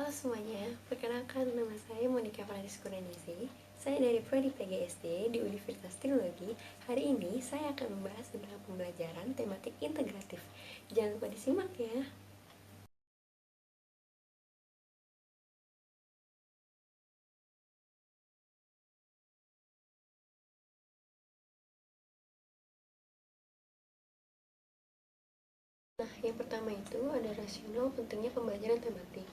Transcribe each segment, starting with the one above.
Halo semuanya, perkenalkan nama saya Monica Francisco-Danisi. Saya dari Prodi PGSD di Universitas Teknologi. Hari ini saya akan membahas tentang pembelajaran tematik integratif. Jangan lupa disimak ya. Nah, yang pertama itu ada rasional pentingnya pembelajaran tematik.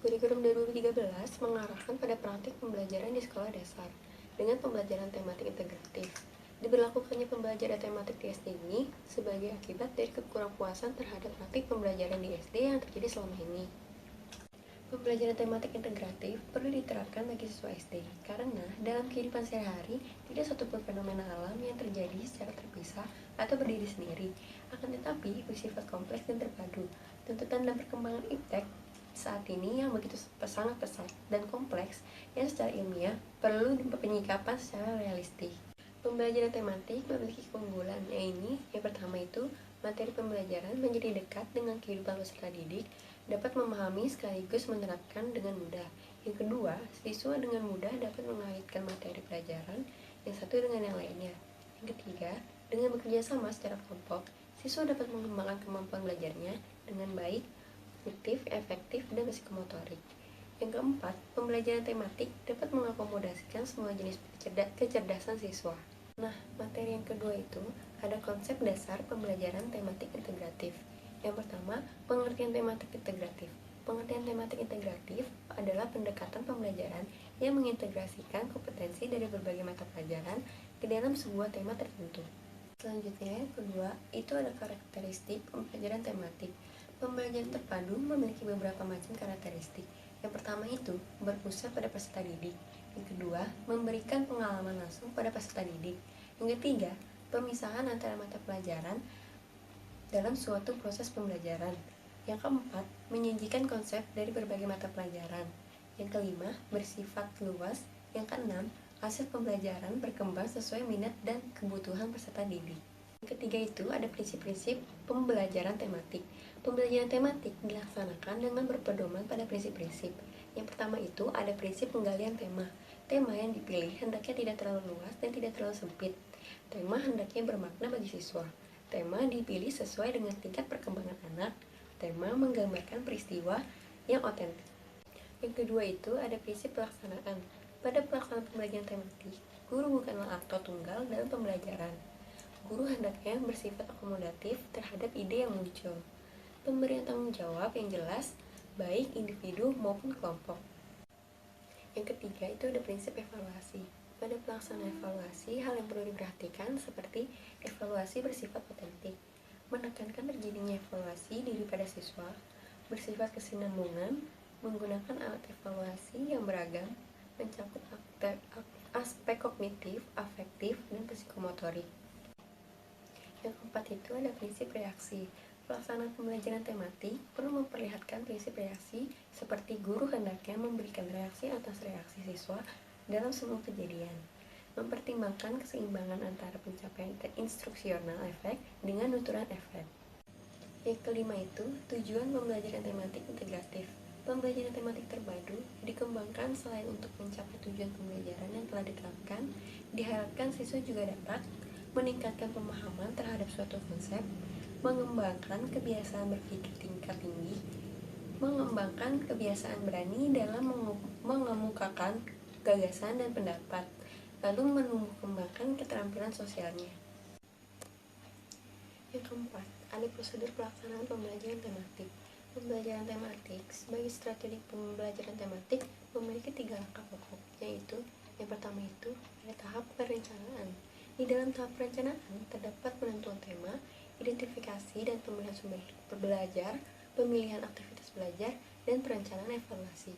Kurikulum 2013 mengarahkan pada praktik pembelajaran di sekolah dasar dengan pembelajaran tematik integratif. Diberlakukannya pembelajaran tematik di SD ini sebagai akibat dari kekurang puasan terhadap praktik pembelajaran di SD yang terjadi selama ini. Pembelajaran tematik integratif perlu diterapkan bagi siswa SD karena dalam kehidupan sehari-hari tidak satupun fenomena alam yang terjadi secara terpisah atau berdiri sendiri, akan tetapi bersifat kompleks dan terpadu. Tuntutan dan perkembangan iptek saat ini yang begitu sangat pesat dan kompleks yang secara ilmiah perlu penyikapan secara realistis. Pembelajaran tematik memiliki keunggulan, yaitu yang pertama itu materi pembelajaran menjadi dekat dengan kehidupan peserta didik, dapat memahami sekaligus menerapkan dengan mudah. Yang kedua, siswa dengan mudah dapat mengaitkan materi pelajaran yang satu dengan yang lainnya. Yang ketiga, dengan bekerja sama secara kelompok, siswa dapat mengembangkan kemampuan belajarnya dengan baik, produktif, efektif, dan psikomotorik. Yang keempat, pembelajaran tematik dapat mengakomodasikan semua jenis kecerdasan siswa. Nah, materi yang kedua itu ada konsep dasar pembelajaran tematik integratif. Yang pertama, pengertian tematik integratif. Pengertian tematik integratif adalah pendekatan pembelajaran yang mengintegrasikan kompetensi dari berbagai mata pelajaran ke dalam sebuah tema tertentu. Selanjutnya, yang kedua, itu ada karakteristik pembelajaran tematik. Pembelajaran terpadu memiliki beberapa macam karakteristik. Yang pertama itu berpusat pada peserta didik. Yang kedua, memberikan pengalaman langsung pada peserta didik. Yang ketiga, pemisahan antara mata pelajaran dalam suatu proses pembelajaran. Yang keempat, menyajikan konsep dari berbagai mata pelajaran. Yang kelima, bersifat luas. Yang keenam, hasil pembelajaran berkembang sesuai minat dan kebutuhan peserta didik. Yang ketiga itu ada prinsip-prinsip pembelajaran tematik. Pembelajaran tematik dilaksanakan dengan berpedoman pada prinsip-prinsip. Yang pertama itu ada prinsip penggalian tema. Tema yang dipilih hendaknya tidak terlalu luas dan tidak terlalu sempit. Tema hendaknya bermakna bagi siswa. Tema dipilih sesuai dengan tingkat perkembangan anak. Tema menggambarkan peristiwa yang otentik. Yang kedua itu ada prinsip pelaksanaan. Pada pelaksanaan pembelajaran tematik, guru bukanlah aktor tunggal dalam pembelajaran. Guru hendaknya bersifat akomodatif terhadap ide yang muncul. Pemberian tanggung jawab yang jelas, baik individu maupun kelompok. Yang ketiga itu ada prinsip evaluasi. Pada pelaksanaan evaluasi, hal yang perlu diperhatikan seperti evaluasi bersifat otentik, menekankan terjadinya evaluasi diri pada siswa, bersifat kesinambungan, menggunakan alat evaluasi yang beragam, mencakup aspek kognitif, afektif, dan psikomotorik. Yang keempat itu ada prinsip reaksi. Pelaksanaan pembelajaran tematik perlu memperlihatkan prinsip reaksi seperti guru hendaknya memberikan reaksi atas reaksi siswa dalam semua kejadian. Mempertimbangkan keseimbangan antara pencapaian instruksional efek dengan nuturan efek. Yang kelima itu tujuan pembelajaran tematik integratif. Pembelajaran tematik terpadu dikembangkan selain untuk mencapai tujuan pembelajaran yang telah diterapkan, diharapkan siswa juga dapat meningkatkan pemahaman terhadap suatu konsep, mengembangkan kebiasaan berpikir tingkat tinggi, mengembangkan kebiasaan berani dalam mengemukakan gagasan dan pendapat, lalu menumbuh kembangkan keterampilan sosialnya. Yang keempat, ada prosedur pelaksanaan pembelajaran tematik. Pembelajaran tematik sebagai strategi pembelajaran tematik memiliki 3 langkah pokok, yaitu yang pertama itu ada tahap perencanaan. Di dalam tahap perencanaan terdapat penentuan tema, identifikasi dan pemilihan sumber belajar, pemilihan aktivitas belajar, dan perencanaan evaluasi.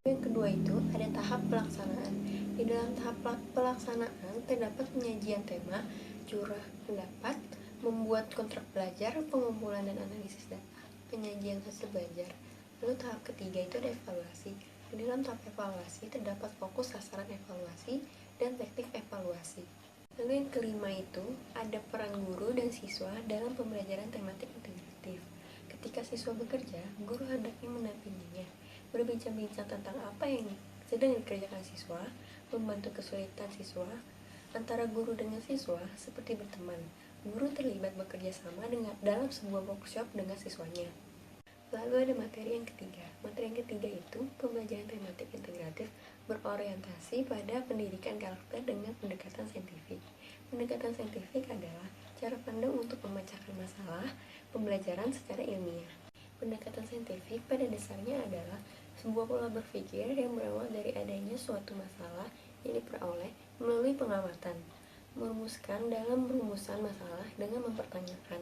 Yang kedua itu ada tahap pelaksanaan. Di dalam tahap pelaksanaan terdapat penyajian tema, curah pendapat, membuat kontrak belajar, pengumpulan dan analisis data, penyajian hasil belajar. Lalu tahap ketiga itu ada evaluasi. Di dalam tahap evaluasi terdapat fokus sasaran evaluasi dan teknik evaluasi. Lalu yang kelima itu ada peran guru dan siswa dalam pembelajaran tematik integratif. Ketika siswa bekerja, guru hendaknya mendampinginya. berbincang-bincang tentang apa yang sedang dikerjakan siswa, membantu kesulitan siswa, antara guru dengan siswa seperti berteman. Guru terlibat bekerja sama dalam sebuah workshop dengan siswanya. Lalu ada materi yang ketiga. Materi yang ketiga itu pembelajaran tematik integratif berorientasi pada pendidikan karakter dengan pendekatan saintifik. Pendekatan saintifik adalah cara pandang untuk memecahkan masalah pembelajaran secara ilmiah. Pendekatan saintifik pada dasarnya adalah sebuah pola berpikir yang berawal dari adanya suatu masalah yang diperoleh melalui pengamatan, merumuskan dalam rumusan masalah dengan mempertanyakan.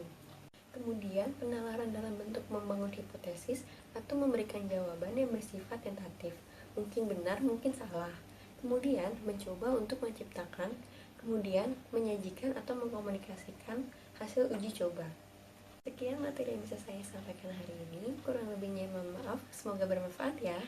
Kemudian, penalaran dalam bentuk membangun hipotesis atau memberikan jawaban yang bersifat tentatif, mungkin benar, mungkin salah. Kemudian, mencoba untuk menciptakan, kemudian menyajikan atau mengkomunikasikan hasil uji coba. Sekian materi yang bisa saya sampaikan hari ini, kurang lebihnya mohon maaf, semoga bermanfaat ya.